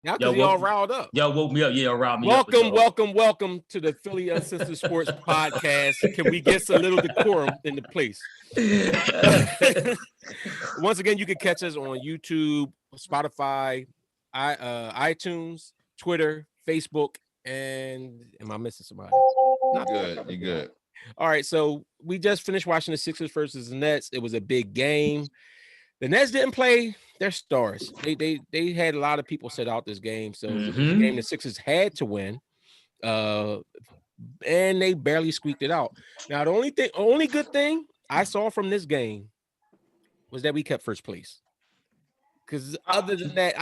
Now because you all riled up. Y'all woke me up. Yeah, riled me up. Welcome to the Philly Uncensored Sports Podcast. Can we get a little decorum in the place? Once again, you can catch us on YouTube, Spotify, iTunes, Twitter, Facebook, and am I missing somebody? You're good. All right, so we just finished watching the Sixers versus the Nets. It was a big game. The Nets didn't play their stars. They had a lot of people set out this game, so it was a game the Sixers had to win, and they barely squeaked it out. Now, the only good thing I saw from this game was that we kept first place. Because other than that,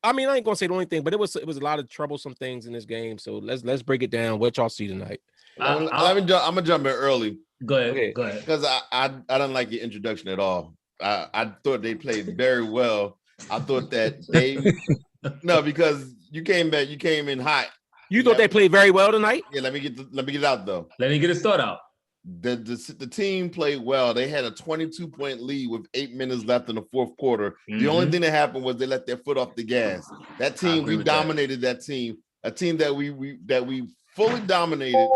I mean, I ain't gonna say the only thing, but it was a lot of troublesome things in this game. So let's break it down. What y'all see tonight? I'm gonna jump in early. Go ahead. Because I didn't like your introduction at all. I thought they played very well. I thought that because you came in hot. You thought they played very well tonight? Yeah, let me get it out though. Let me get a start out. The team played well. They had a 22-point lead with 8 minutes left in the fourth quarter. The only thing that happened was they let their foot off the gas. That team, we dominated that team. A team that we fully dominated.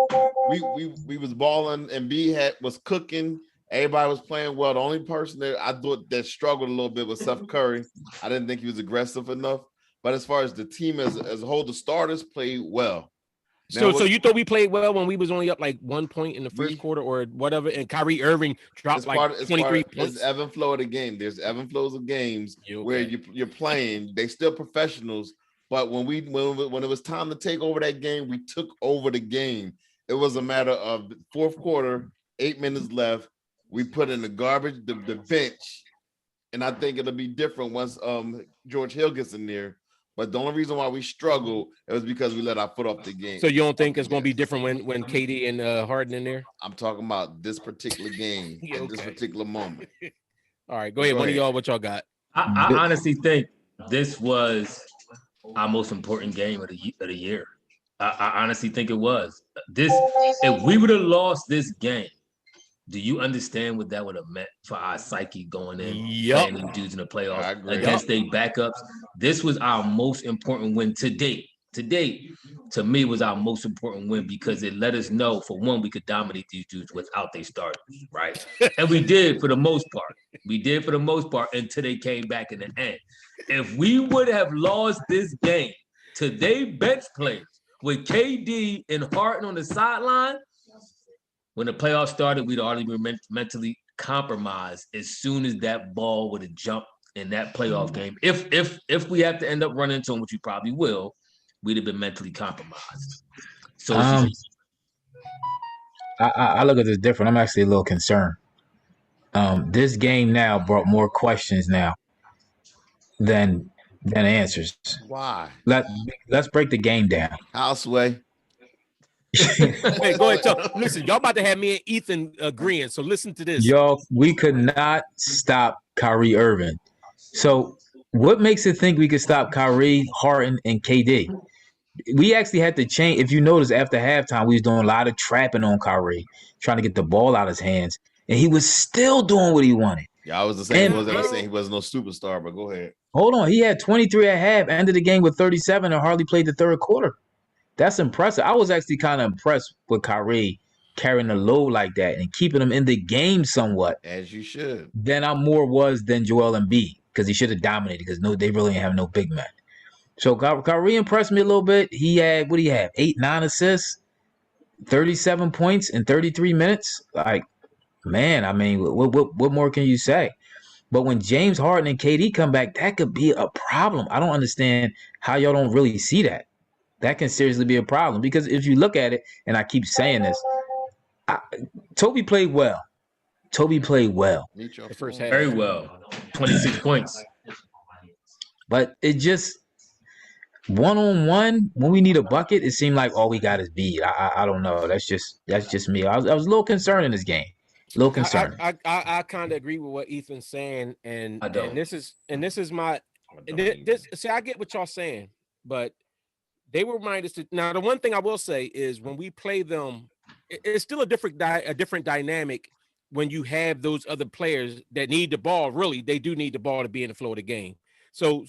We was balling. Embiid was cooking. Everybody was playing well. The only person that I thought that struggled a little bit was Seth Curry. I didn't think he was aggressive enough. But as far as the team as a whole, the starters played well. So you thought we played well when we was only up like 1 point in the first quarter or whatever, and Kyrie Irving dropped 23 points. There's ebb and flow of the game. There's ebb and flows of games where you're playing. They still professionals, but when it was time to take over that game, we took over the game. It was a matter of fourth quarter, 8 minutes left. We put in the garbage, the bench, and I think it'll be different once George Hill gets in there. But the only reason why we struggle was because we let our foot off the game. So you don't think it's going to be different when KD and Harden in there? I'm talking about this particular game at this particular moment. All right, go ahead. One of y'all, what y'all got? I honestly think this was our most important game of the year. I honestly think it was. If we would have lost this game, do you understand what that would have meant for our psyche going in, playing the dudes in the playoffs against their backups? This was our most important win to date. To date, to me, was our most important win because it let us know, for one, we could dominate these dudes without their starters, right? And we did for the most part. Until they came back in the end. If we would have lost this game to their bench players with KD and Harden on the sideline, when the playoffs started, we'd already been mentally compromised as soon as that ball would have jumped in that playoff game. If we have to end up running into them, which we probably will, we'd have been mentally compromised. So I look at this different. I'm actually a little concerned. This game now brought more questions now than answers. Why? Let's break the game down. Houseway. Hey, go ahead. Listen, y'all about to have me and Ethan agreeing, so listen to this. Y'all, we could not stop Kyrie Erving. So what makes it think we could stop Kyrie, Harden, and KD? We actually had to change. If you notice, after halftime, we was doing a lot of trapping on Kyrie, trying to get the ball out of his hands, and he was still doing what he wanted. Yeah, I was the same. I was saying he wasn't no superstar, but go ahead. Hold on. He had 23 at half, ended the game with 37, and hardly played the third quarter. That's impressive. I was actually kind of impressed with Kyrie carrying the load like that and keeping him in the game somewhat. As you should. Than I more was than Joel Embiid, because he should have dominated, because they really didn't have no big man. So Kyrie impressed me a little bit. He had, 8, 9 assists, 37 points in 33 minutes. Like, man, I mean, what more can you say? But when James Harden and KD come back, that could be a problem. I don't understand how y'all don't really see that. That can seriously be a problem, because if you look at it, and I keep saying this, Toby played well. The first half. Very well. 26 points. But it just, one-on-one, when we need a bucket, it seemed like all we got is Embiid. I don't know. That's just me. I was a little concerned in this game. A little concerned. I kind of agree with what Ethan's saying, and this is my see, I get what y'all saying, but they were reminded to. Now, the one thing I will say is when we play them, it's still a different dynamic when you have those other players that need the ball. Really, they do need the ball to be in the flow of the game. So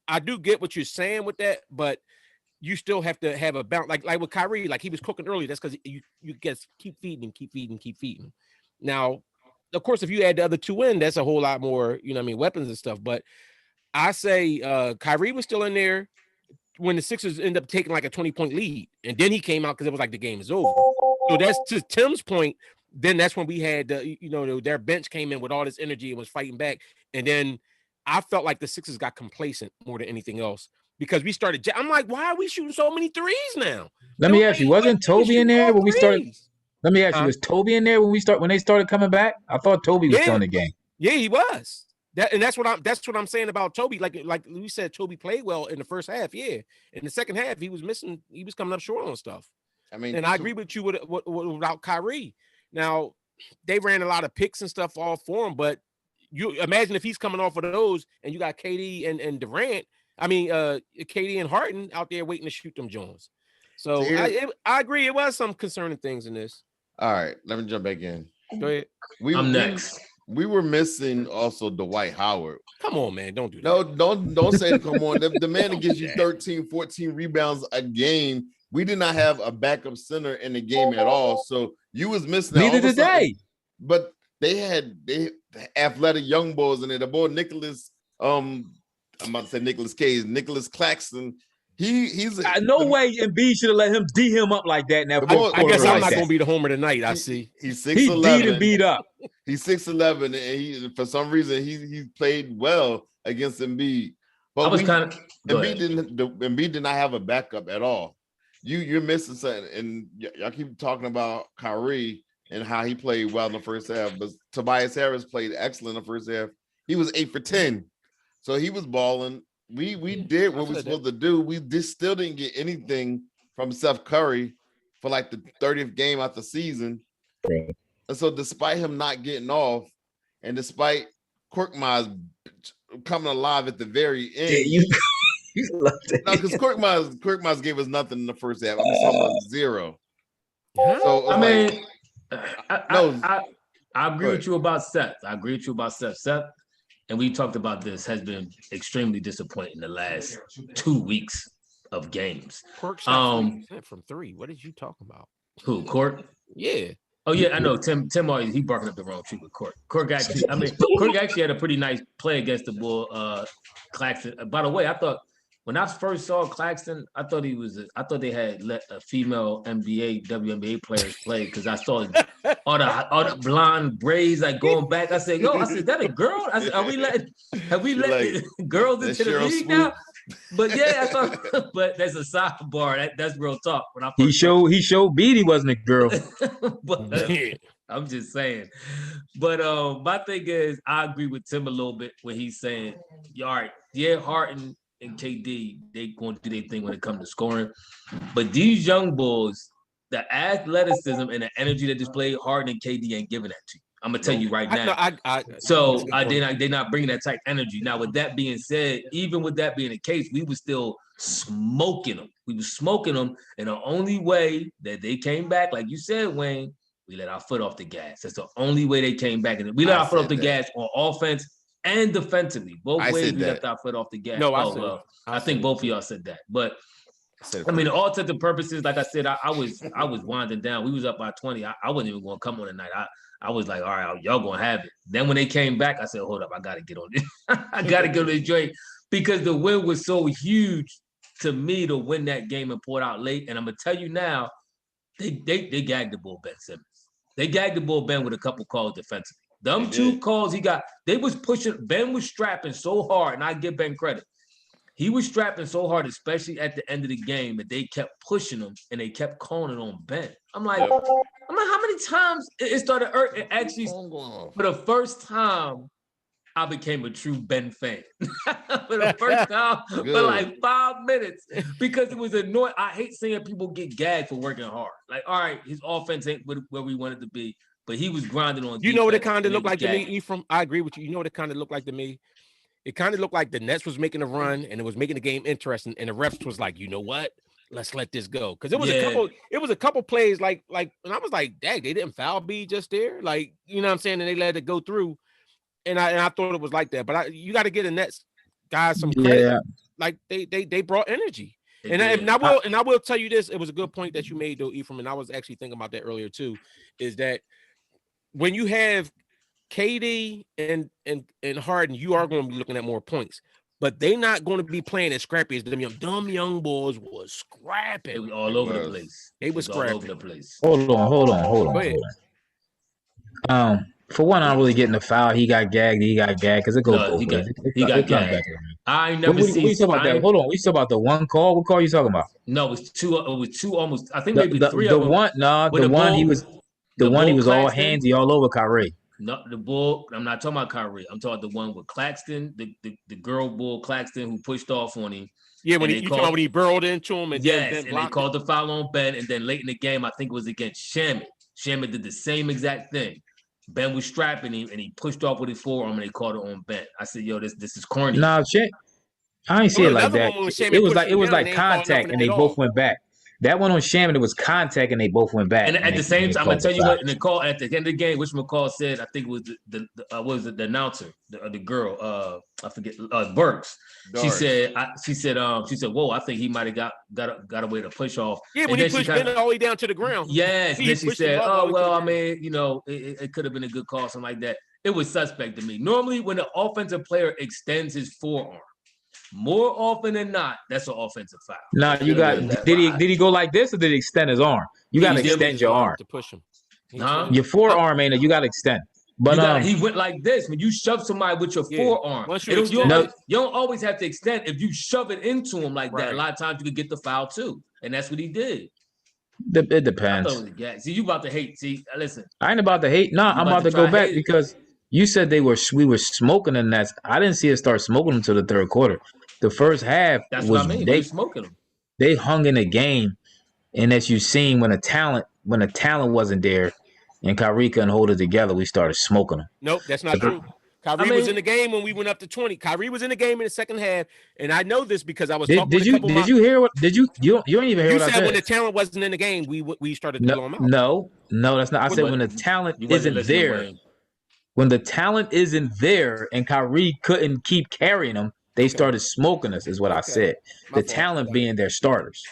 I do get what you're saying with that, but you still have to have a bounce. Like with Kyrie, like he was cooking early. That's because you guys keep feeding him. Now, of course, if you add the other two in, that's a whole lot more, weapons and stuff. But I say Kyrie was still in there when the Sixers end up taking like a 20-point lead, and then he came out because it was like the game is over. So that's to Tim's point. Then that's when we had their bench came in with all this energy and was fighting back, and then I felt like the Sixers got complacent more than anything else because we started. I'm like, why are we shooting so many threes now? Let me ask you, wasn't Toby in there when we started? Let me ask you, was Toby in there when they started coming back? I thought Toby was still in the game. Yeah, he was. That's what I'm saying about Toby. Like we said, Toby played well in the first half. Yeah, in the second half, he was missing. He was coming up short on stuff. I mean, and I agree with you without Kyrie. Now they ran a lot of picks and stuff all for him, but you imagine if he's coming off of those, and you got KD and Durant. I mean, KD and Harden out there waiting to shoot them Jones. So I agree. It was some concerning things in this. All right, let me jump back in. Go ahead. I'm next. We were missing also Dwight Howard. Come on, man. Don't do that. No, don't say come on. The man that gives you 13, 14 rebounds a game. We did not have a backup center in the game at all. So you was missing that. Neither did they. But they had athletic young boys in there. The boy Nicholas, I'm about to say Nicholas Cage, Nicholas Claxton. He's no way Embiid should have let him D him up like that. In that I guess I'm not going to be the homer tonight. I see. He's 6'11". He beat up. He's 6'11", and he for some reason he played well against Embiid. But Embiid did not have a backup at all. You're missing something, and y'all keep talking about Kyrie and how he played well in the first half, but Tobias Harris played excellent in the first half. He was 8 for 10, so he was balling. We did what we were supposed to do. We still didn't get anything from Seth Curry for like the 30th game out the season. Right. And so despite him not getting off, and despite Korkmaz coming alive at the very end, you loved it. No, because Korkmaz gave us nothing in the first half. I'm talking about zero. So I agree with you about Seth. Seth, and we talked about this, has been extremely disappointing the last 2 weeks of games. Cork shot from 3. What did you talk about? Who, Cork? Yeah. Oh yeah, I know. Tim always barking up the wrong tree with Cork. Cork actually had a pretty nice play against the Bull Claxton. By the way, I thought when I first saw Claxton, I thought they had let a female WNBA players play because I saw all the blonde braids like going back. I said, is that a girl? I said, have we let girls into the league now? But yeah, I thought, but that's a sidebar. That's real talk. When he showed Beat he wasn't a girl. But I'm just saying. But my thing is, I agree with Tim a little bit when he's saying, all right, yeah, Harden and KD, they going to do their thing when it comes to scoring. But these young bulls, the athleticism and the energy that displayed Harden and KD ain't giving that to you. I'm gonna tell you right now. They're not bringing that type of energy. Now, with that being said, even with that being the case, we were still smoking them. We were smoking them, and the only way that they came back, like you said, Wayne, we let our foot off the gas. That's the only way they came back, and we let our foot off the gas on offense and defensively. Both ways we left our foot off the gas. No, I think both of y'all said that, but. I mean, all intents and purposes, like I said, I was winding down. We was up by 20. I wasn't even going to come on tonight. I was like, all right, y'all going to have it. Then when they came back, I said, hold up, I got to get on this. I got to get on this joint because the win was so huge to me to win that game and pour it out late. And I'm going to tell you now, they gagged the bull Ben Simmons. They gagged the bull Ben with a couple calls defensively. Them two calls he got, they was pushing. Ben was strapping so hard, and I give Ben credit. He was strapping so hard, especially at the end of the game, that they kept pushing him and they kept calling it on Ben. I'm like, how many times it started? It actually, for the first time, I became a true Ben fan. For the first time, for like 5 minutes, because it was annoying. I hate seeing people get gagged for working hard. Like, all right, his offense ain't where we wanted to be, but he was grinding on. You know what it kind of looked like to me, Ephraim? I agree with you. You know what it kind of looked like to me? It kind of looked like the Nets was making a run and it was making the game interesting, and the refs was like, you know what? Let's let this go. Because it was a couple plays like, and I was like, dang, they didn't foul B just there. Like, you know what I'm saying? And they let it go through. And I thought it was like that. But you got to get the Nets guys some credit. like they brought energy. They And I will tell you this. It was a good point that you made though, Ephraim, and I was actually thinking about that earlier too. Is that when you have KD and Harden, you are going to be looking at more points. But they're not going to be playing as scrappy as them young boys was scrapping. It was all over the place. They was scrapping. All over the place. Hold on. For one, I'm really getting the foul. He got gagged because it goes both ways. He got gagged. I ain't never seen. What you talking about that? Hold on. We talking about the one call. What call you talking about? No, it was two. Almost. I think maybe three the of them. The one he was all handsy all over Kyrie. No, the bull. I'm not talking about Kyrie. I'm talking about the one with Claxton, the girl bull Claxton who pushed off on him. Yeah, when he burrowed into him, and they called the foul on Ben, and then late in the game, I think it was against Shaman. Shaman did the same exact thing. Ben was strapping him, and he pushed off with his forearm, and they called it on Ben. I said, "Yo, this is corny." Nah, I ain't see it like that. It was like contact, and they both went back. That one on Shaman, it was contact, and they both went back. And at the same time, I'm gonna tell you what. In the call at the end of the game, which McCall said, I think it was the announcer, the girl, I forget, Burks. Doris. She said, "Whoa, I think he might have got away to push off." Yeah, when he pushed Ben all the way down to the ground. Yes, and then she said, "Oh well, I mean, it could have been a good call, something like that." It was suspect to me. Normally, when an offensive player extends his forearm, more often than not, that's an offensive foul. Nah, you got. Did he go like this or did he extend his arm? You got to extend your arm to push him. Your forearm ain't it? You got to extend. But he went like this. When you shove somebody with your forearm, you don't always have to extend. If you shove it into him like that, a lot of times you could get the foul too, and that's what he did. It depends. See, you about to hate. See, listen. I ain't about to hate. No, I'm about to go back because you said we were smoking the Nets. I didn't see it start smoking them until the third quarter. The first half what I mean. They smoking them. They hung in the game, and as you seen when the talent wasn't there, and Kyrie couldn't hold it together, we started smoking them. Nope, that's not true. Kyrie was in the game when we went up to 20. Kyrie was in the game in the second half, and I know this because I was talking. Did you hear what? Did you? You don't even hear what I said. You said when the talent wasn't in the game, we started to blow them out. No, that's not. I said when the talent isn't there. When the talent isn't there, and Kyrie couldn't keep carrying them. They started smoking us, is what I said. The talent being their starters.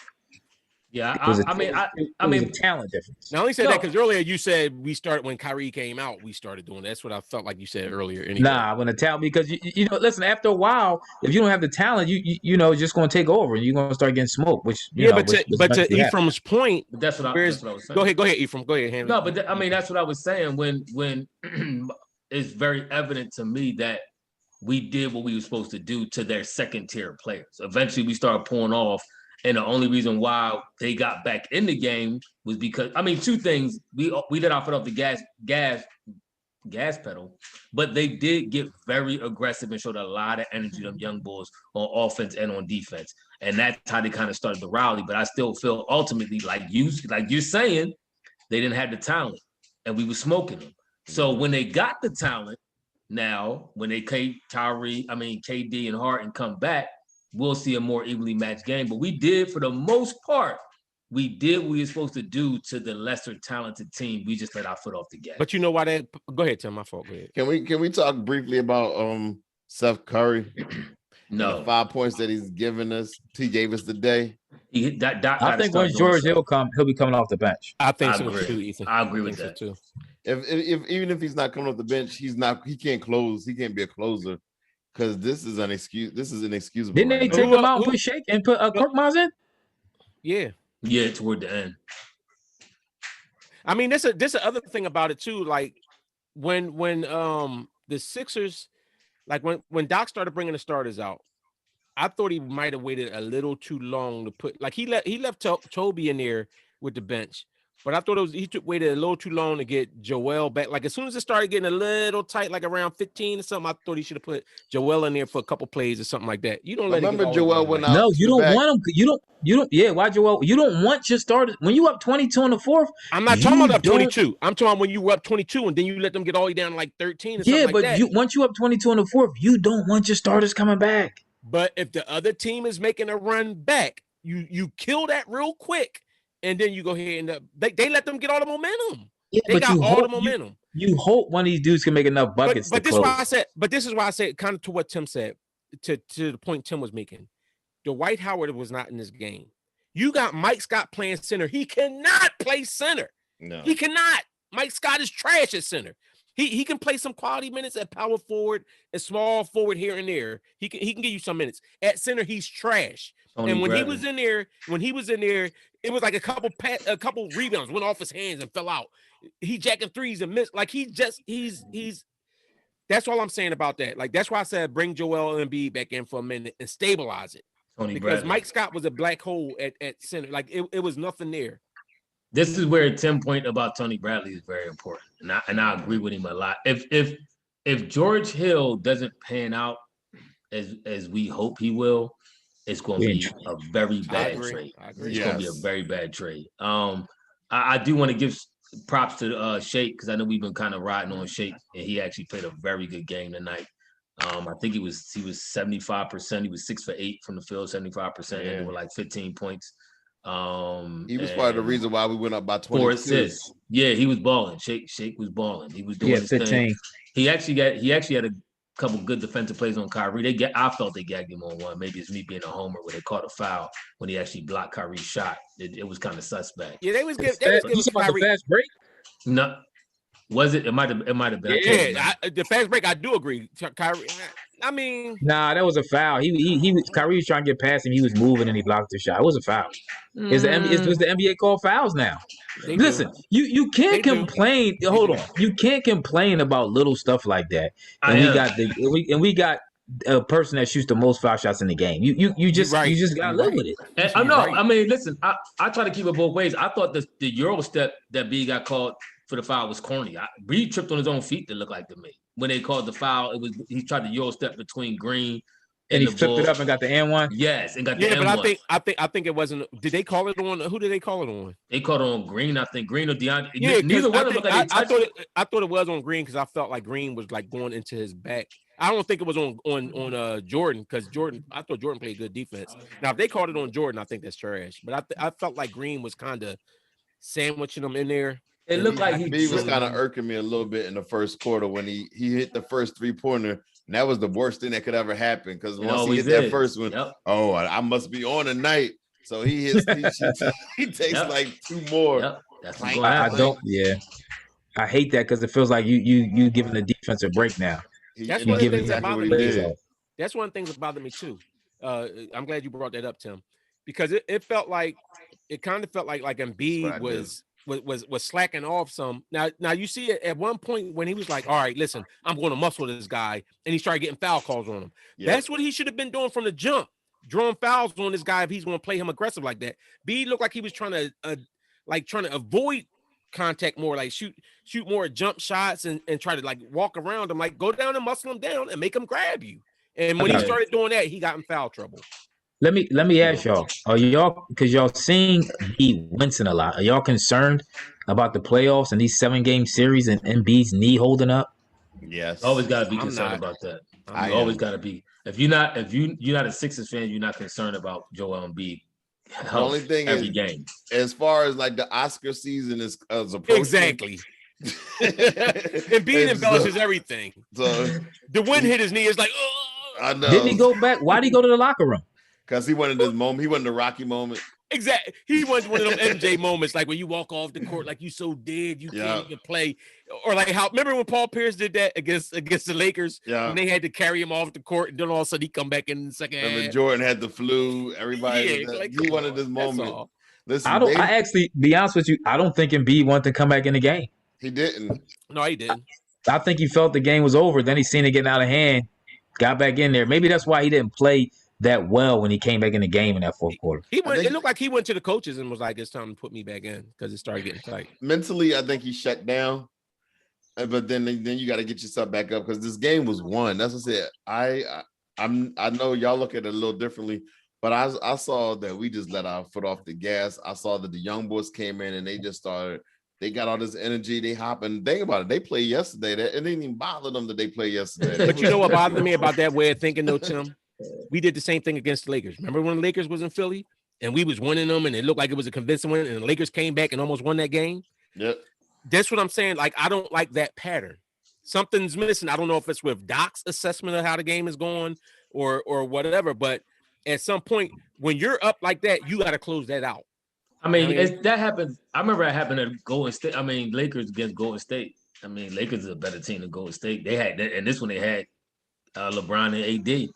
Yeah, I mean, a talent difference. Now, I only said that because earlier you said we started when Kyrie came out. We started doing that. That's what I felt like you said earlier. Anyway. Nah, when the talent because you know, listen. After a while, if you don't have the talent, you know, it's just going to take over, and you're going to start getting smoked. Which but to Ephraim's point, that's what I was saying. Go ahead, Ephraim. Go ahead, Henry. No, but I mean that's what I was saying. When it's very evident to me that we did what we were supposed to do to their second tier players. Eventually, we started pulling off, and the only reason why they got back in the game was because two things: we let our foot off the gas pedal, but they did get very aggressive and showed a lot of energy. Them young bulls on offense and on defense, and that's how they kind of started to rally. But I still feel ultimately, like you're saying, they didn't have the talent, and we were smoking them. So when they got the talent. Now, when they KD and Harden come back, we'll see a more evenly matched game. But we did, for the most part, we did what we were supposed to do to the lesser talented team. We just let our foot off the gas. But you know why that? Go ahead, Tim. My fault. Go ahead. Can we talk briefly about Seth Curry? No. The 5 points that he's given us. He gave us today. I think when George he'll be coming off the bench. I think so too, Ethan. I agree with that too. If even if he's not coming off the bench, he can't close. He can't be a closer because this is an excuse. This is inexcusable. Didn't they take him out and put Shake and put Korkmaz in? Yeah, toward the end. I mean, this the other thing about it too. Like when the Sixers, like when Doc started bringing the starters out, I thought he might have waited a little too long to put. Like he left Toby in there with the bench. But I thought waited a little too long to get Joel back. Like as soon as it started getting a little tight, like around 15 or something, I thought he should have put Joel in there for a couple plays or something like that. You don't remember Joel went out. No, you don't want him. You don't. Yeah, why Joel? You don't want your starters when you up 22 in the fourth. I'm not talking about up 22. I'm talking about when you were up 22 and then you let them get all the way down to like 13 or something like that. Yeah, but once you up 22 in the fourth, you don't want your starters coming back. But if the other team is making a run back, you kill that real quick. And then you go ahead and they let them get all the momentum. Yeah, they got all the momentum. You hope one of these dudes can make enough buckets. But this is why I said, kind of to what Tim said, to the point Tim was making. Dwight Howard was not in this game. You got Mike Scott playing center. He cannot play center. No, he cannot. Mike Scott is trash at center. He can play some quality minutes at power forward and small forward here and there. He can give you some minutes. At center, he's trash. And when he was in there, it was like a couple rebounds went off his hands and fell out. He jacking threes and missed. Like he's that's all I'm saying about that. Like that's why I said bring Joel Embiid back in for a minute and stabilize it. Because Mike Scott was a black hole at center. Like it was nothing there. This is where Tim's point about Tony Bradley is very important, and I agree with him a lot. If George Hill doesn't pan out as we hope he will, it's going to be a very bad trade. It's going to be a very bad trade. I do want to give props to Shake because I know we've been kind of riding on Shake, and he actually played a very good game tonight. I think he was 75%. He was 6 for 8 from the field, 75%, and there were like 15 points. He was part of the reason why we went up by 22. 4 assists. Yeah, he was balling. Shake was balling. He was doing his 15. Thing. He actually had a couple good defensive plays on Kyrie. I felt they gagged him on one. Maybe it's me being a homer where they caught a foul when he actually blocked Kyrie's shot. It was kind of suspect. Yeah, they was giving Kyrie the fast break. No, was it? It might have been. Yeah, the fast break. I do agree. Kyrie. I mean, nah, that was a foul. Kyrie was trying to get past him. He was moving and he blocked the shot. It was a foul. Is the NBA call fouls now? Listen, you can't complain. Hold on, you can't complain about little stuff like that. And we got a person that shoots the most foul shots in the game. You just gotta live with it. I mean, listen, I try to keep it both ways. I thought the Euro step that B got called for the foul was corny. B tripped on his own feet. That looked like to me. When they called the foul, he tried to Euro step between Green and he flipped it up and got the N1. Yes, and got the N1. Yeah, but I think it wasn't. Did they call it on? Who did they call it on? They called it on Green. I think Green or DeAndre. Yeah, neither one of them. I thought it was on Green because I felt like Green was like going into his back. I don't think it was on Jordan because I thought Jordan played good defense. Now if they called it on Jordan, I think that's trash. But I felt like Green was kind of sandwiching them in there. It looked like he was kind of irking me a little bit in the first quarter when he hit the first 3-pointer. And that was the worst thing that could ever happen because once he hit that first one, I must be on tonight. So he hits. He takes like 2 more. Yep. That's I don't. Yeah, I hate that because it feels like you giving the defense a break now. That's one of the things that bothered me. That's one of the things that bothered me too. I'm glad you brought that up, Tim, because it kind of felt like Embiid was slacking off some. Now you see it at one point when he was like, all right, listen, I'm going to muscle this guy, and he started getting foul calls on him. Yeah. That's what he should have been doing from the jump, drawing fouls on this guy if he's going to play him aggressive like that. B looked like he was trying to avoid contact more, like shoot more jump shots and try to like walk around him, like go down and muscle him down and make him grab you. And when he started doing that, he got in foul trouble. Let me ask y'all, are y'all, because y'all seeing Embiid wincing a lot, are y'all concerned about the playoffs and these 7-game series and Embiid's knee holding up? Yes. Always got to be concerned about that. You always got to be. If you're not a Sixers fan, you're not concerned about Joel Embiid. The only thing every is, game. As far as like the Oscar season is approaching. Exactly. Embiid embellishes everything. So the wind hit his knee. It's like, oh. I know. Didn't he go back? Why did he go to the locker room? Because he wanted this moment. He wanted the Rocky moment. Exactly. He wanted one of them MJ moments, like when you walk off the court, like you so dead, you can't even play. Or like how, remember when Paul Pierce did that against the Lakers? Yeah. And they had to carry him off the court, and then all of a sudden he come back in the second half. Jordan had the flu. Everybody, he wanted this moment. Listen, I actually, be honest with you, I don't think Embiid wanted to come back in the game. He didn't. No, he didn't. I think he felt the game was over. Then he seen it getting out of hand, got back in there. Maybe that's why he didn't play that well when he came back in the game in that fourth quarter. It looked like he went to the coaches and was like, it's time to put me back in because it started getting tight. Mentally, I think he shut down. But then you got to get yourself back up because this game was won. That's what I said. I know y'all look at it a little differently, but I saw that we just let our foot off the gas. I saw that the young boys came in and they just started. They got all this energy. They hopping. Think about it. They played yesterday. It didn't even bother them that they played yesterday. But you know what bothered me about that way of thinking, though, Tim? We did the same thing against the Lakers. Remember when the Lakers was in Philly and we was winning them and it looked like it was a convincing win and the Lakers came back and almost won that game? Yep. That's what I'm saying. Like, I don't like that pattern. Something's missing. I don't know if it's with Doc's assessment of how the game is going or whatever, but at some point when you're up like that, you got to close that out. I mean, that happens. I remember it happened at Golden State. I mean, Lakers against Golden State. I mean, Lakers is a better team than Golden State. They had, and this one they had LeBron and AD,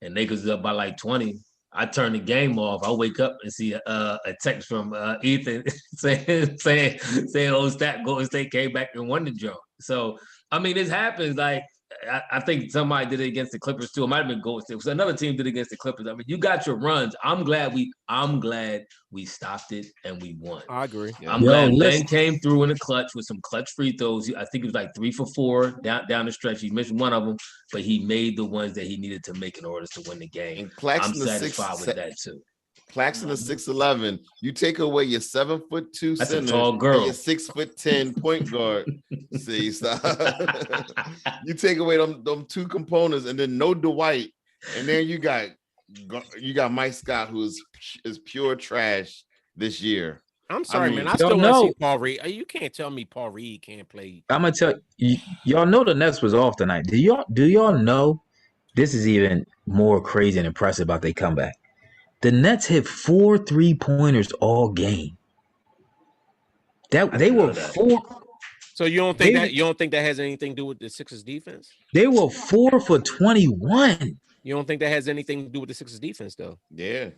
and Lakers is up by like 20. I turn the game off. I wake up and see a text from Ethan saying, "Oh, Golden State came back and won the joint." So I mean, this happens. Like I think somebody did it against the Clippers too. It might have been Golden State. So another team did it against the Clippers. I mean, you got your runs. I'm glad we stopped it and we won. I agree. I'm glad Ben came through in the clutch with some clutch free throws. I think it was like 3 for 4 down the stretch. He missed one of them, but he made the ones that he needed to make in order to win the game. I'm satisfied with that too. Claxton is 6'11". You take away your 7'2" That's center, a tall girl. and your 6'10" point guard. See, stop. You take away them two components, and then no Dwight, and then you got Mike Scott, who is pure trash this year. I'm sorry, man. I still want to see Paul Reed. You can't tell me Paul Reed can't play. I'm gonna tell you, y'all know the Nets was off tonight. Do y'all know this is even more crazy and impressive about their comeback? The Nets hit 4 3-pointers all game. They were 4. So you don't think that has anything to do with the Sixers defense? They were 4 for 21. You don't think that has anything to do with the Sixers defense, though? Yeah.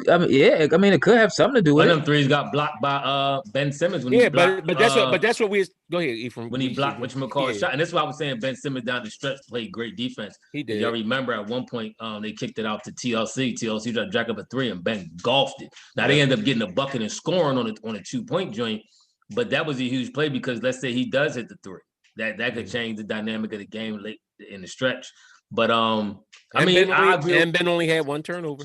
I mean, it could have something to do with it. One of them threes got blocked by Ben Simmons when he blocked. But that's what we go ahead, Ephraim. When he blocked whatchamacallit shot, and that's why I was saying Ben Simmons down the stretch played great defense. He did. Y'all remember at one point they kicked it out to TLC. TLC tried to jack up a 3 and Ben golfed it. Now they ended up getting a bucket and scoring on a 2-point joint, but that was a huge play because let's say he does hit the 3, that could change the dynamic of the game late in the stretch. But I agree. And Ben only had 1 turnover.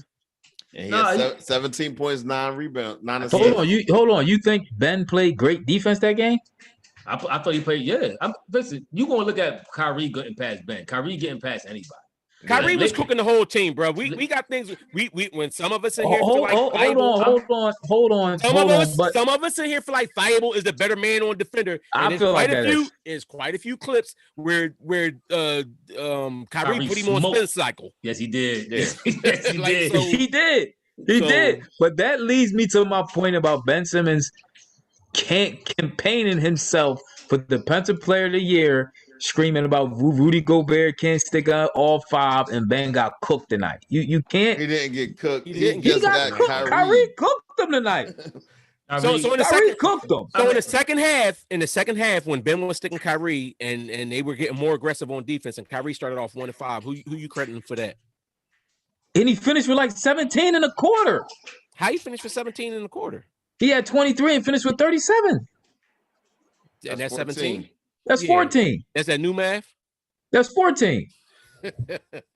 And he had 17 points, 9 rebounds, 9 assists. Hold on. You think Ben played great defense that game? I thought he played. Yeah. Listen, you gonna look at Kyrie getting past Ben. Kyrie getting past anybody. Kyrie was cooking the whole team, bro. We got things. We when some of us in here hold on. Some of us in here feel like Thibault is the better man on defender. I feel like that is quite a few clips where Kyrie put him on spin cycle. Yes, he did. Yeah. Yes, he did. So, he did. But that leads me to my point about Ben Simmons campaigning himself for Defensive Player of the Year, screaming about Rudy Gobert can't stick out all 5, and Ben got cooked tonight. You can't. He didn't get cooked. He got cooked. Kyrie cooked him tonight. So in the second half, when Ben was sticking Kyrie and they were getting more aggressive on defense, and Kyrie started off 1-5, who you crediting for that? And he finished with like 17 in a quarter. How you finished with 17 in a quarter? He had 23 and finished with 37. And that's 17. That's 14. That's that new math. That's 14.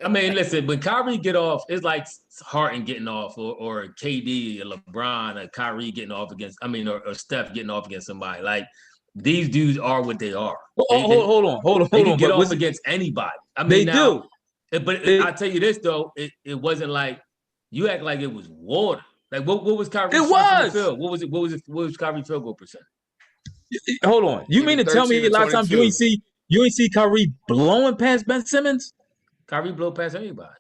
I mean, listen, when Kyrie get off, it's like Harden getting off, or KD, or LeBron, or Kyrie getting off against, or Steph getting off against somebody. Like, these dudes are what they are. Hold on. They can get off against anybody. I mean, they do. But I'll tell you this, though. It wasn't like, you act like it was water. Like, what was Kyrie? It was. Field? What was Kyrie field goal percent? Hold on. You mean to tell me a lot of times you ain't see Kyrie blowing past Ben Simmons? Kyrie blow past anybody.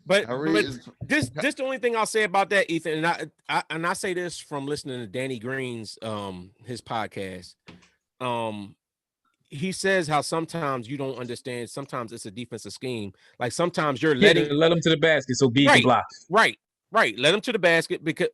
But this the only thing I'll say about that, Ethan, and I say this from listening to Danny Green's his podcast. He says how sometimes you don't understand. Sometimes it's a defensive scheme. Like sometimes you're let him to the basket so B can block. Right. Let him to the basket because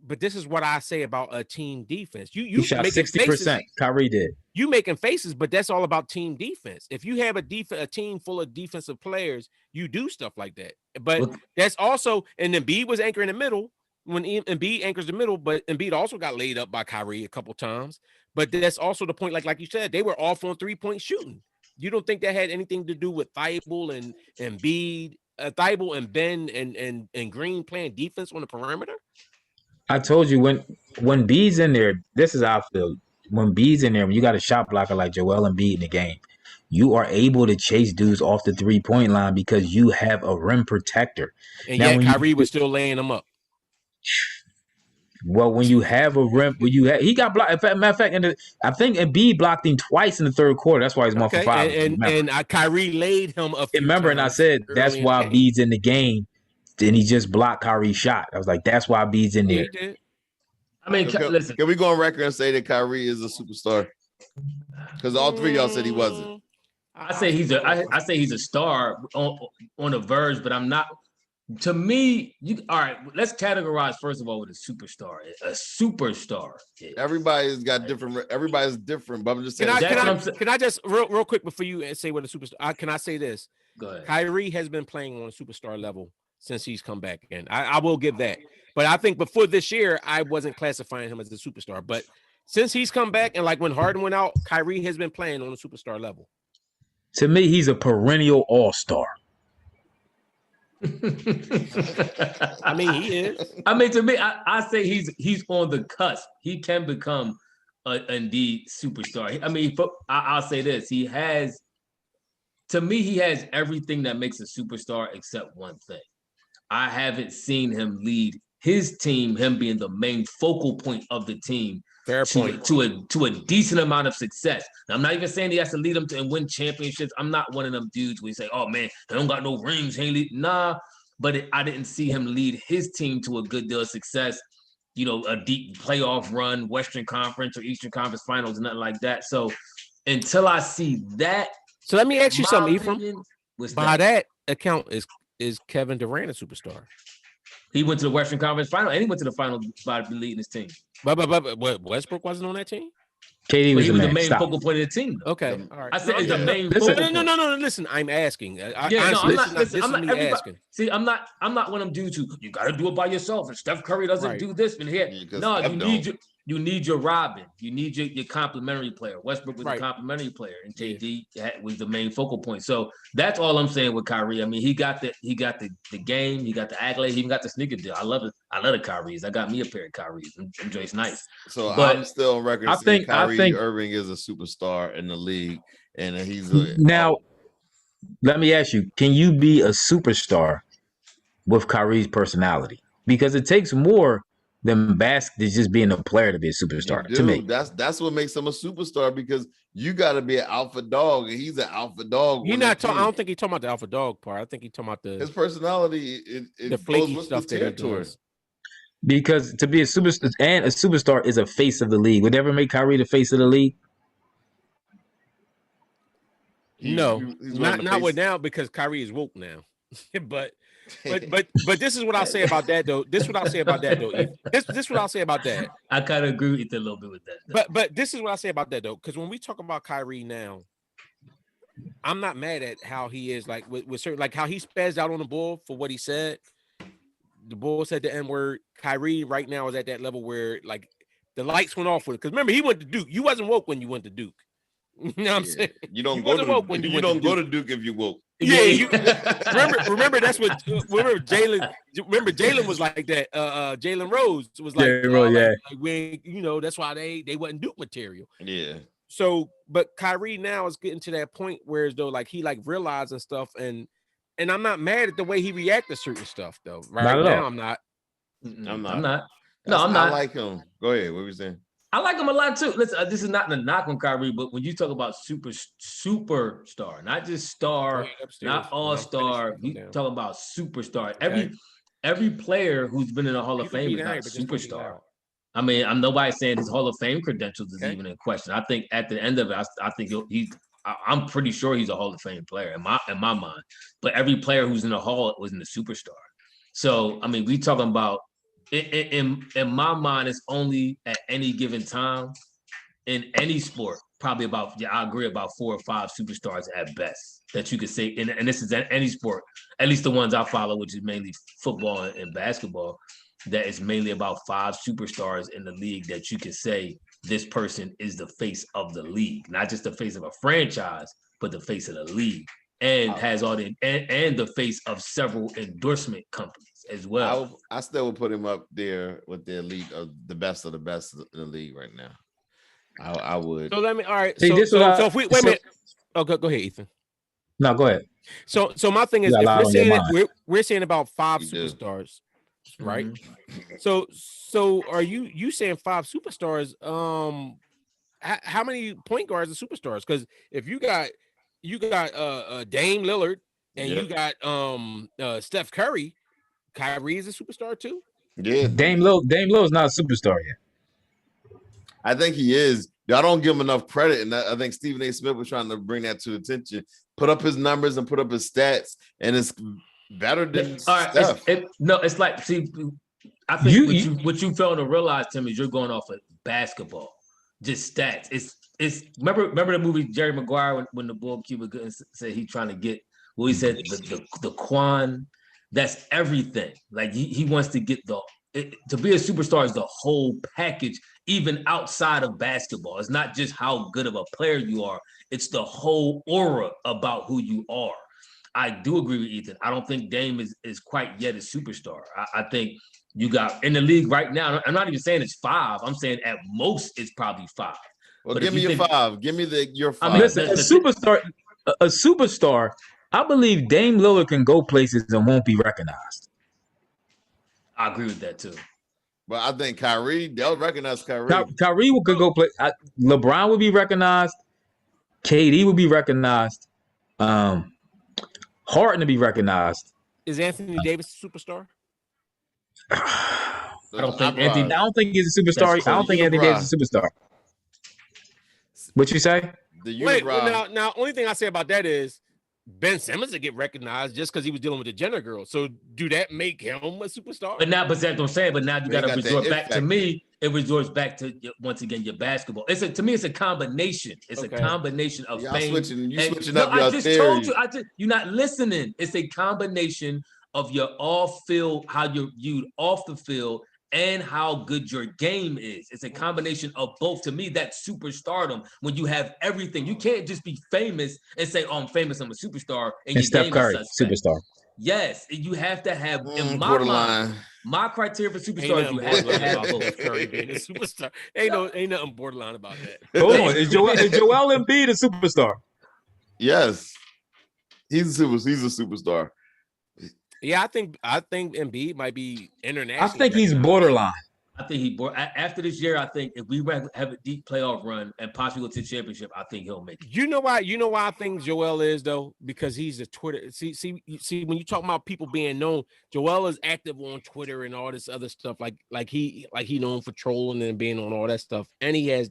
but this is what I say about a team defense. You shot 60%. Kyrie did. You making faces, but that's all about team defense. If you have a team full of defensive players, you do stuff like that. But that's also, and Embiid was anchoring the middle when Embiid anchors the middle, but Embiid also got laid up by Kyrie a couple times. But that's also the point, like you said, they were off on 3-point shooting. You don't think that had anything to do with Thibault and Embiid, Thibault and Ben and Green playing defense on the perimeter? I told you when B's in there, this is how I feel. When B's in there, when you got a shot blocker like Joel Embiid in the game, you are able to chase dudes off the 3-point line because you have a rim protector. And now, yet Kyrie was still laying them up. Well, when you have a rim, he got blocked. Matter of fact, I think Embiid blocked him twice in the third quarter. That's why he's 1 for 5. And Kyrie laid him up. Remember, and I said that's why B's in the game and he just blocked Kyrie's shot. I was like, that's why Embiid's in there. He did. I mean, listen. Can we go on record and say that Kyrie is a superstar? Because all three of y'all said he wasn't. I say he's a star on the verge, but I'm not. To me, all right. Let's categorize first of all what a superstar is. A superstar is. Everybody's got different. Everybody's different. But I'm just saying. Can I just real quick before you say what a superstar? Can I say this? Go ahead. Kyrie has been playing on a superstar level since he's come back in. I will give that. But I think before this year, I wasn't classifying him as a superstar. But since he's come back and like when Harden went out, Kyrie has been playing on a superstar level. To me, he's a perennial all-star. I mean, he is. I mean, to me, I say he's on the cusp. He can become indeed superstar. I mean, I'll say this: he has everything that makes a superstar except one thing. I haven't seen him lead his team, him being the main focal point of the team. Fair point. To a decent amount of success. Now, I'm not even saying he has to lead them to and win championships. I'm not one of them dudes where you say, "Oh man, he don't got no rings." He ain't lead. Nah, but I didn't see him lead his team to a good deal of success. You know, a deep playoff run, Western Conference or Eastern Conference Finals, nothing like that. So until I see that, so let me ask you something, Ephraim. By that account, is Kevin Durant a superstar? He went to the Western Conference Final, and he went to the final by leading his team. But Westbrook wasn't on that team? KD was the main focal point of the team. Though. Okay, all right. I said it's the main. No. Listen, I'm asking. I'm not asking. See, I'm not one of them dudes who you got to do it by yourself. And Steph Curry doesn't do this. And here, no, you need your Robin. You need your complimentary player. Westbrook was a complimentary player, and JD was the main focal point. So that's all I'm saying with Kyrie. I mean, he got the game, he got the accolade, he even got the sneaker deal. I love it. I love the Kyries. I got me a pair of Kyries. And Joyce nice. So but I'm still on record. I think Kyrie Erving is a superstar in the league, and he's now. Let me ask you: can you be a superstar with Kyrie's personality? Because it takes more than just being a player to be a superstar. To me, that's what makes him a superstar, because you got to be an alpha dog, and he's an alpha dog. You're not talking. I don't think he's talking about the alpha dog part. I think he's talking about his personality. The flaky stuff that he does. Because to be a superstar is a face of the league. Would ever make Kyrie the face of the league? No, not with now, because Kyrie is woke now. but this is what I'll say about that though. This is what I'll say about that. I kind of agree with you a little bit with that. Though. But this is what I say about that though, because when we talk about Kyrie now, I'm not mad at how he is, like with certain, like how he spazzed out on the ball for what he said. The bull said the N-word. Kyrie right now is at that level where like the lights went off with it. Because remember, he went to Duke. You wasn't woke when you went to Duke. You know what I'm saying? You don't go to Duke if you woke. Yeah, remember that's what Jalen was like that. Jalen Rose was like, that's why they wasn't Duke material. Yeah. So, but Kyrie now is getting to that point where as though like he like realizing stuff, and I'm not mad at the way he reacted to certain stuff though. Right now, I'm not. I'm not. I like him. Go ahead. What were you saying? I like him a lot too. Listen, this is not a knock on Kyrie, but when you talk about superstar, not just star, not all-star, you talk about superstar. Okay. Every player who's been in the Hall of Fame is not a superstar. I mean, I'm nobody saying his Hall of Fame credentials is even in question. I think at the end of it, I think I'm pretty sure he's a Hall of Fame player in my mind. But every player who's in the Hall was in the superstar. So I mean, we talking about. In my mind, it's only at any given time in any sport, probably I agree, about 4 or 5 superstars at best that you could say, and this is at any sport, at least the ones I follow, which is mainly football and basketball, that is mainly about 5 superstars in the league that you could say this person is the face of the league, not just the face of a franchise, but the face of the league, and has all and the face of several endorsement companies as well. I still would put him up there with the elite of the best in the league right now. I would. So let me. All right. So if we wait a minute. Oh, go ahead, Ethan. No, go ahead. So my thing is, if we're saying about 5 superstars, right? Mm-hmm. So are you saying 5 superstars? How many point guards are superstars? Because if you got Dame Lillard and you got Steph Curry. Kyrie is a superstar too? Yeah, Dame Lillard is not a superstar yet. I think he is. Y'all don't give him enough credit, and I think Stephen A. Smith was trying to bring that to attention. Put up his numbers and put up his stats, and it's better than Steph. It's like, see, I think what you fail to realize, Tim, is you're going off of basketball, just stats. It's remember the movie Jerry Maguire when the bull Cuba Gooding said he trying to get, well, he said the Quan, that's everything. Like he wants to get to be a superstar is the whole package, even outside of basketball. It's not just how good of a player you are, it's the whole aura about who you are. I do agree with Ethan. I don't think Dame is quite yet a superstar. I think you got in the league right now. I'm not even saying it's 5. I'm saying at most it's probably 5. Well, give me your 5. Give me your 5. I mean, listen, a superstar. I believe Dame Lillard can go places and won't be recognized. I agree with that too. But I think they'll recognize Kyrie. Kyrie could go play. LeBron would be recognized. KD would be recognized. Harden to be recognized. Is Anthony Davis a superstar? I don't think he's a superstar. I don't think Anthony Davis is a superstar. What you say? Wait, now, only thing I say about that is Ben Simmons to get recognized just because he was dealing with the Jenner girl. So do that make him a superstar? But that's what I'm saying. But now you got to resort back to me. It resorts back to once again your basketball. To me, it's a combination. It's a combination of fame. You switching up your theory. Told you. You're not listening. It's a combination of your off-field, how you're viewed off the field, and how good your game is. It's a combination of both. To me, that's superstardom. When you have everything, you can't just be famous and say, "Oh, I'm famous, I'm a superstar," and Steph Curry, superstar. Yes, you have to have in my mind. My criteria for superstars, you have to have both. Curry being a superstar. Ain't nothing borderline about that. Hold on, is Joel Embiid a superstar? Yes, he's a superstar. Yeah, I think Embiid might be international. I think he's borderline. I think after this year, I think if we have a deep playoff run and possibly go to the championship, I think he'll make it. You know why I think Joel is though? Because he's a Twitter. See, when you talk about people being known, Joel is active on Twitter and all this other stuff. Like he known for trolling and being on all that stuff. And he has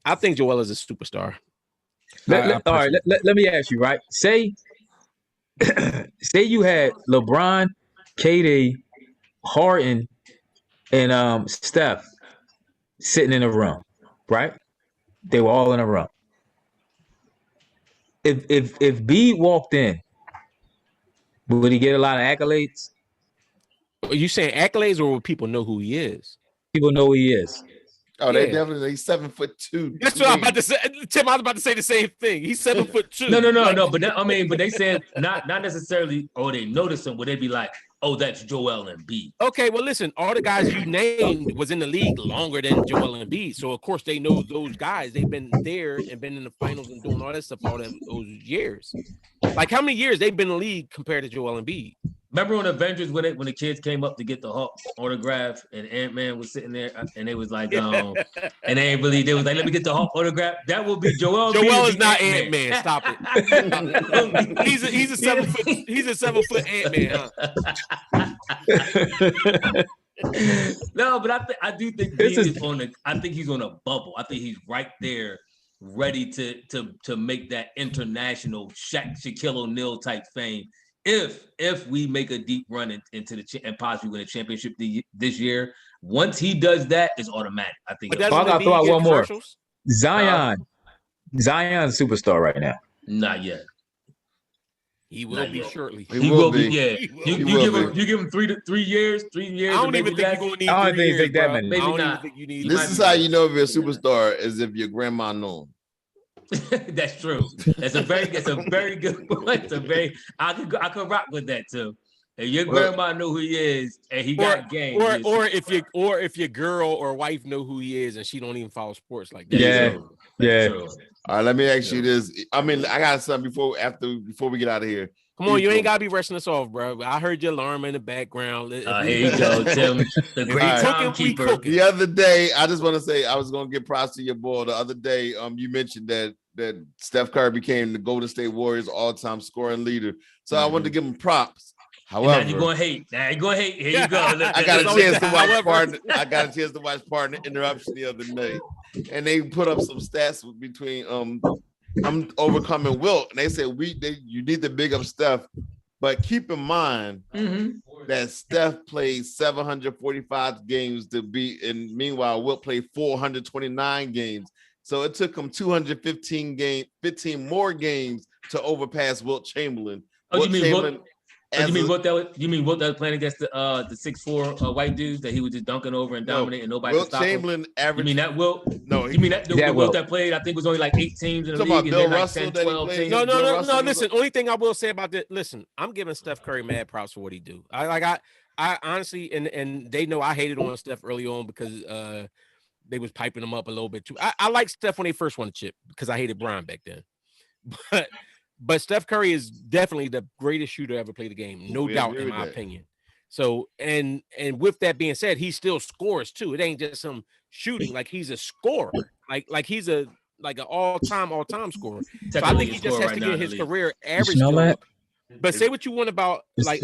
I think Joel is a superstar. All right, let me ask you, right? Say you had LeBron, KD, Harden, and Steph sitting in a room, right? They were all in a room. If B walked in, would he get a lot of accolades? Are you saying accolades, or will people know who he is? People know who he is. Oh, they definitely. He's 7'2". That's what I'm about to say, Tim. I was about to say the same thing. He's 7'2". No. But they said not necessarily. Oh, they noticed him. Would they be like, oh, that's Joel Embiid? Okay, well, listen. All the guys you named was in the league longer than Joel Embiid, so of course they know those guys. They've been there and been in the finals and doing all that stuff all those years. Like how many years they've been in the league compared to Joel Embiid? Remember on Avengers when the kids came up to get the Hulk autograph and Ant-Man was sitting there and they was like, and they was like, let me get the Hulk autograph. That will be Joel. Joel is not Ant-Man. Stop it. he's a 7 foot. He's a 7 foot Ant-Man. Huh? No, but I do think I think he's on a bubble. I think he's right there, ready to make that international Shaquille O'Neal type fame. If we make a deep run into and possibly win a championship this year, once he does that, it's automatic. I think. I'll throw out one more. Zion's a superstar right now. Not yet. He will be shortly. He will be. Yeah. You give him 3 years. 3 years. I don't even think you're going to need. I don't think years, that many. Maybe not. This is how you know if you're a superstar is if your grandma knows. That's true. That's a very good point. I could rock with that too. If your grandma knew who he is and he got game, or if your girl or wife know who he is and she don't even follow sports like that. Yeah. All right, let me ask you this. I mean, I got something before we get out of here. Come on, you ain't gotta be rushing us off, bro. I heard your alarm in the background. Here you go, Tim. The great timekeeper. The other day, I just want to say I was gonna give props to your boy. The other day, you mentioned that Steph Curry became the Golden State Warriors all-time scoring leader. So I wanted to give him props. However, now you're going to hate. Now you're going to hate. Here you go. Look, I got a always chance to that watch however. Partner Interruption the other night, and they put up some stats between I'm overcoming Wilt, and they said you need to big up Steph, but keep in mind that Steph played 745 games to beat, and meanwhile Wilt played 429 games. So it took him 15 more games to overpass Wilt Chamberlain. Oh, you mean Wilt? You mean Wilt that was playing against the 6'4" white dudes that he was just dunking over and dominating and nobody could stop Chamberlain him? Average. You mean that Wilt? No, you mean the Wilt that played? I think it was only like 8 teams in the league, and then like 10, 12 teams. No. Listen, only thing I will say about this. Listen, I'm giving Steph Curry mad props for what he do. I honestly, and they know I hated on Steph early on because they was piping him up a little bit too. I liked Steph when they first won the chip because I hated Brian back then, but Steph Curry is definitely the greatest shooter ever played the game, no doubt, in my opinion. So, and with that being said, he still scores too. It ain't just some shooting; like he's a scorer, like he's an all-time scorer. So I think he just has to get his career average up. But say what you want about like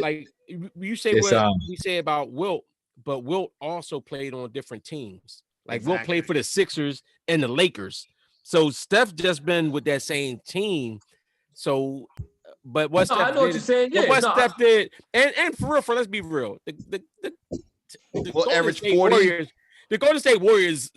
you say what you say about Wilt, but Wilt also played on different teams. Like Wilt played for the Sixers and the Lakers. So Steph just been with that same team. So, but what Steph did, what you're saying. Yeah, Steph did, and for real, let's be real. The average 40. Warriors, the Golden State Warriors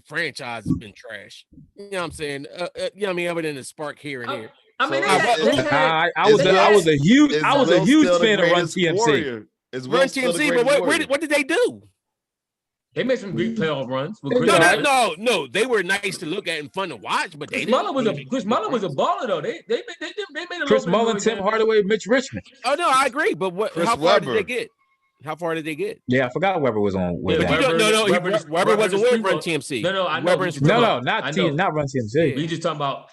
franchise has been trash. You know what I'm saying? You know what I mean? Other than the spark here and there. I mean, I was a huge fan of Run TMC. Run TMC, but what did they do? They made some great playoff runs. No, they were nice to look at and fun to watch, but Chris Mullin was a baller though. They made a Chris Mullin, Tim Hardaway, Mitch Richmond. Oh no, I agree. But how far did they get? How far did they get? Yeah, I forgot Weber was on. Weber wasn't with Run TMC. No, I know. Not Run TMC. We just talking about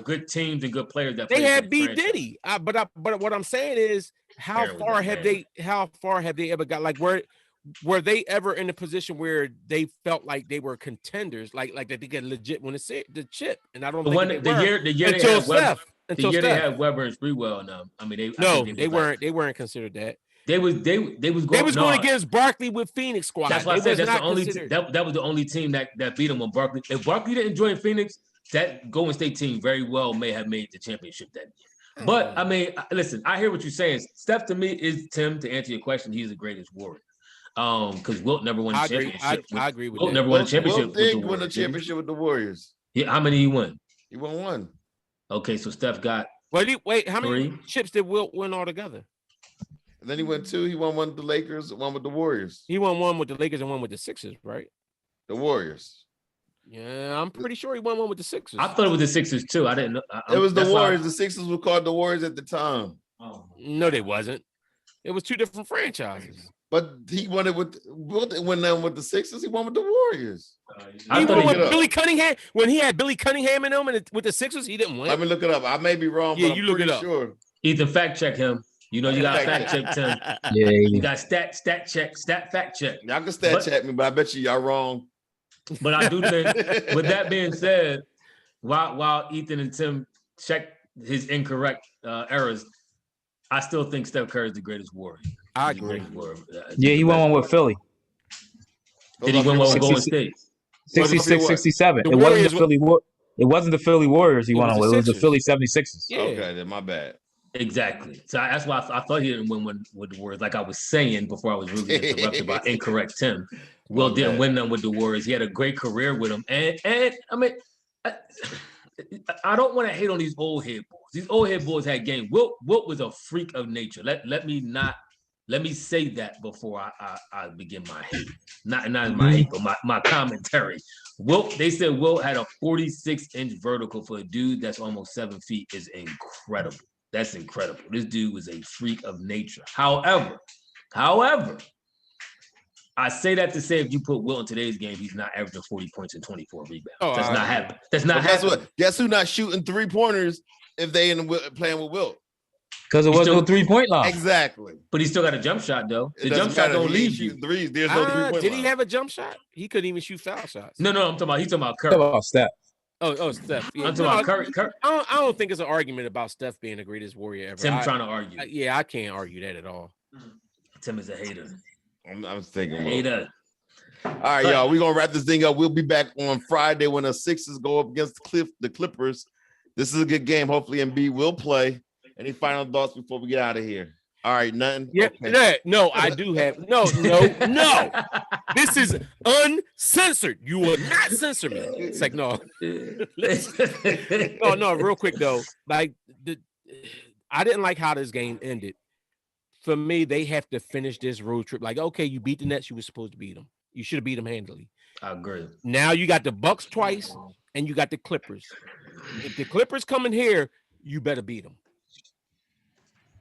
good teams and good players that they had B Diddy. But what I'm saying is, how far have they ever got? Like were they ever in a position where they felt like they were contenders, like that they get legit win the chip? And I don't think the year they had Weber and Sprewell. No, I mean they weren't considered that. They was going against Barkley with Phoenix squad. That's why I said that's the only that was the only team that beat them on Barkley. If Barkley didn't join Phoenix, that Golden State team very well may have made the championship that year. But I mean, listen, I hear what you're saying. Steph to me is Tim. To answer your question, he's the greatest Warrior. Because Wilt never won a championship. I agree with Wilt that. never won a championship. Wilt did win a championship with the Warriors. Yeah, how many he won? He won 1. Okay, so Steph got. Wait, how many chips did Wilt win altogether? And then he won 2. He won 1 with the Lakers, 1 with the Warriors. He won 1 with the Lakers and 1 with the Sixers, right? The Warriors. Yeah, I'm pretty sure he won 1 with the Sixers. I thought it was the Sixers too. I didn't know. It was the Warriors. The Sixers were called the Warriors at the time. Oh. No, they wasn't. It was 2 different franchises. But he won it with with the Sixers. He won with the Warriors. He won with Billy Cunningham when he had Billy Cunningham in them, and with the Sixers, he didn't win. Let me look it up. I may be wrong. Yeah, but you I'm look it up. Sure. Ethan, fact check him. You know you got to fact check Tim. Yeah, you got fact check. Y'all can check me, but I bet y'all wrong. But I do think, with that being said, while Ethan and Tim check his incorrect errors, I still think Steph Curry is the greatest Warrior. I agree. Yeah, he won 1 with Philly. Did he win 1 with Golden State? 66, 67. It wasn't the Philly Warriors he won on with. It was the Philly 76ers. Yeah. Okay, then my bad. Exactly. So that's why I thought he didn't win one with the Warriors. Like I was saying before I was rudely interrupted by incorrect Tim. Wilt didn't win them with the Warriors. He had a great career with them. And I mean, I don't want to hate on these old head boys. These old head boys had game. Wilt was a freak of nature. Let me say that before I begin my hate. Not my hate, but my commentary. They said Wilt had a 46-inch vertical for a dude that's almost 7 feet is incredible. That's incredible. This dude was a freak of nature. However, I say that to say if you put Wilt in today's game, he's not averaging 40 points and 24 rebounds. That's not happening. That's not happening. Guess who not shooting 3-pointers if they playing with Wilt? Because it wasn't no 3-point line. Exactly. But he still got a jump shot, though. The jump shot don't leave you. Threes. There's no 3-point Did line. he have a jump shot? He couldn't even shoot foul shots. No, he's talking about Curry. Talk about Steph. Steph. Yeah. I'm talking about Curry. I don't think it's an argument about Steph being the greatest warrior ever. Tim trying to argue. I can't argue that at all. Tim is a hater. I'm thinking hater. All right, y'all. We're gonna wrap this thing up. We'll be back on Friday when the Sixers go up against the Clippers. This is a good game. Hopefully, Embiid will play. Any final thoughts before we get out of here? All right, nothing. Yeah, okay. No, I do have no. This is uncensored. You will not censor me. It's like no. No. Real quick though, like I didn't like how this game ended. For me, they have to finish this road trip. Like, okay, you beat the Nets. You were supposed to beat them. You should have beat them handily. I agree. Now you got the Bucks twice, and you got the Clippers. If the Clippers come in here, you better beat them.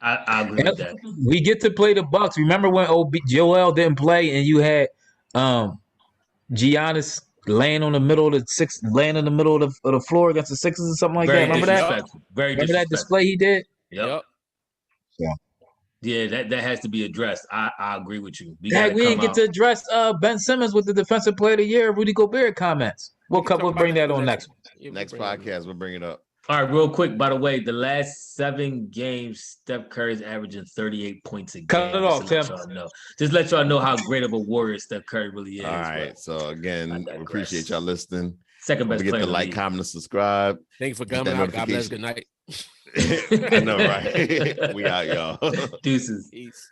I agree with that. We get to play the Bucks. Remember when Joel didn't play, and you had Giannis laying on the middle of the floor against the Sixers or something like that. Remember that? Remember that display he did? Yep. Yeah. Yeah, that has to be addressed. I agree with you. We didn't get to address Ben Simmons with the Defensive Player of the Year, Rudy Gobert comments. We'll bring that on next one. Next podcast, we'll bring it up. All right, real quick. By the way, the last 7 games, Steph Curry's averaging 38 points a game. Cut it off, Tim. Just let y'all know how great of a warrior Steph Curry really is. All right. So again, we appreciate y'all listening. Second best player. Don't forget to like, comment, and subscribe. Thanks for coming out. God bless. Good night. I know, right? We out, y'all. Deuces. Peace.